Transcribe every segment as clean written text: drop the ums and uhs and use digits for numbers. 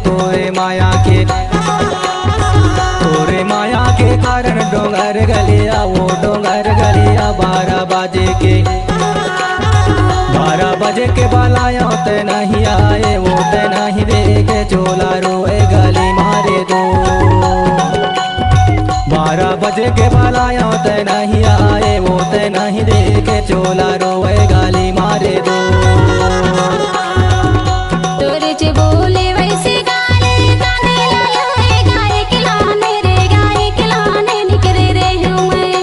तोरे माया के कारण डोंगर गलिया वो डोंगर गलिया 12 बजे के बालाया ते नहीं आए वो ते नहीं देखे चोला रोए गली मारे दो 12 बजे के बालाया ते नहीं आए वो ते नहीं देखे चोला रोए गली मारे दो। तोरे चे बोले वैसे गाने गाने लाए गाए खिलाने रे गाए खिलाने निकले रे हूँ मैं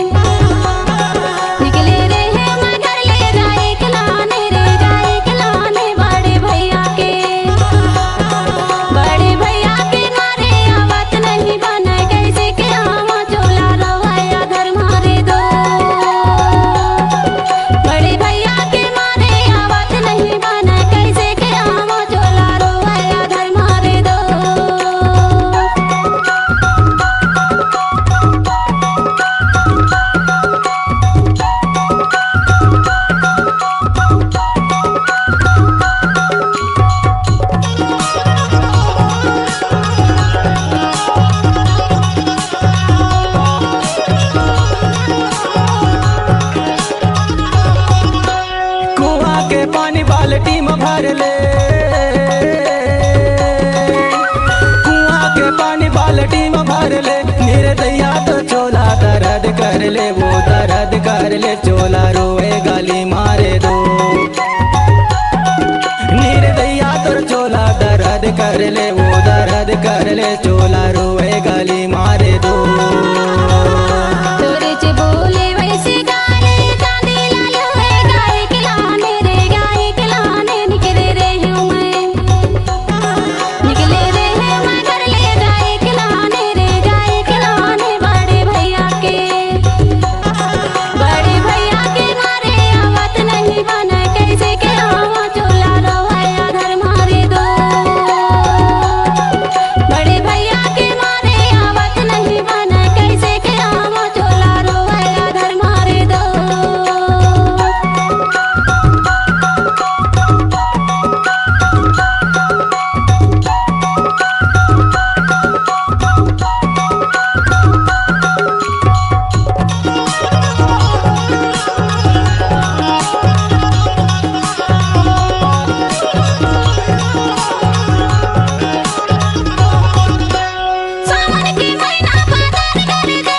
घर ले गाए खिलाने रे गाए खिलाने बड़े भैया के मारे आवत नहीं बने कैसे के आवा चोला रोया घर मारे दो बड़े भैया के मारे आवत नहीं बने कैसे के आवा चोला रोया घर मारे दो। कुआं के पानी बाल्टी में भर ले कुआं के पानी बाल्टी में भर ले निर्दया तो चोला दर्द कर ले वो दर्द कर ले चोला रोए गाली मारे दो निर्दया तो चोला दर्द कर ले वो दर्द कर ले चोला रोए गाली मारे दो। तोरे चे बोले वैसे गाने गाने लाए गाए खिलाने रे गाए खिलाने निकले रे हूँ मैं घर ले गाए खिलाने रे गाए खिलाने बड़े भैया के मारे आवत नहीं बने कैसे के आवा चोला रोया घर मारे दो बड़े भैया के मारे आवत नहीं बने कैसे के आवा चोला रोया घर मारे दो। सावन के महीना बाजार कर दे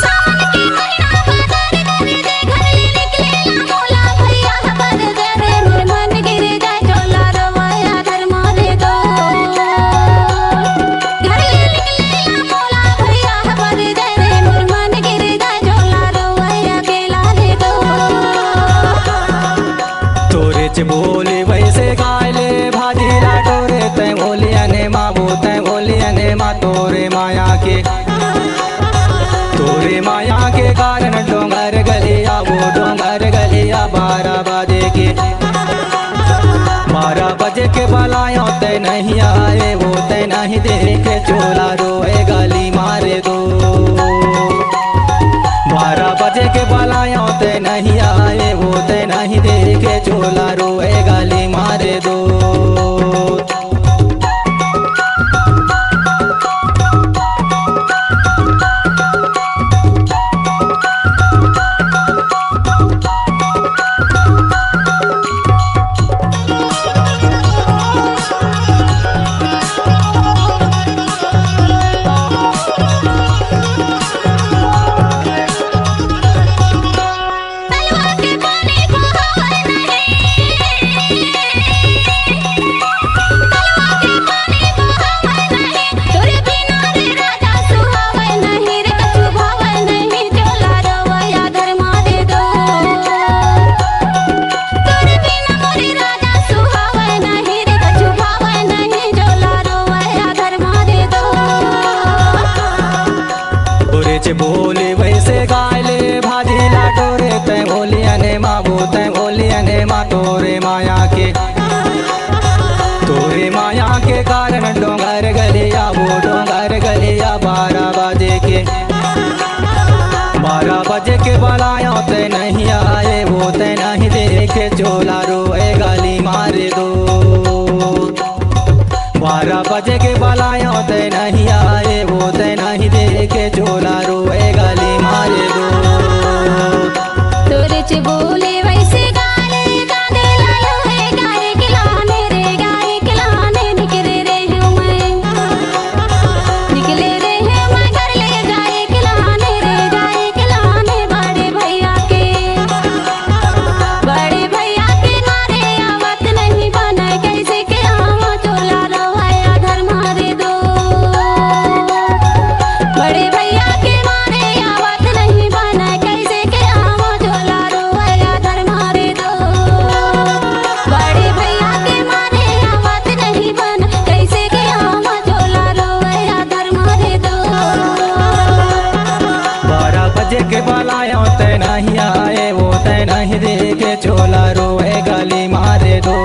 सावन के महीना बाजार कर दे घर ले निकले ला मोला भैया बर दे रे मोर मन गिर जाए चोला रोया घर मारे दो घर ले निकले ला मोला भैया बर दे रे मोर मन गिर जाए चोला रोया केला ले दो। तोरे च बोले वैसे गायले भाजी लाटोरे तै बोलिया ने माँ वो तै बोलिया ने माँ तोरे माया के कारण डोंगर गलिया वो डोंगर गलिया 12 बजे के बलाया तै नहीं आए वो तै नहीं देखे चोला रोए गाली मारे दो 12 बजे के बलाया तै नहीं आए वो तै नहीं देखे चोला रोए गाली मारे दो। तलवा के पानी को हवा नहीं बजे के बलाया ते नहीं आए वो ते नहीं देखे चोला रोए गाली मारे दो। बजे के बलायो ते नहीं आए, वो ते नहीं देखे चोला रोए गाली मारे दो। तुरच बोले वैसे गाले कांदे लालो है गाय खिलाने रे गाय खिलाने निकले रे हूँ मैं, निकले रे है मैं घर ले गाय खिलाने रे गाय खिलाने बड़े भैया के मारे आवत नहीं बना कैसे के आवा चोला रोया धर मारे दो। बड़े भैया के मारे आवत नहीं बना कैसे के आवा चोला रोया धर मारे दो। बड़े भैया के मारे आवत नहीं बना कैसे के आवा चोला रोया धर मारे दो। 12 बजे के बलायो ते नहीं आए, वो ते नहीं देखे चोला रोए गाली मारे दो।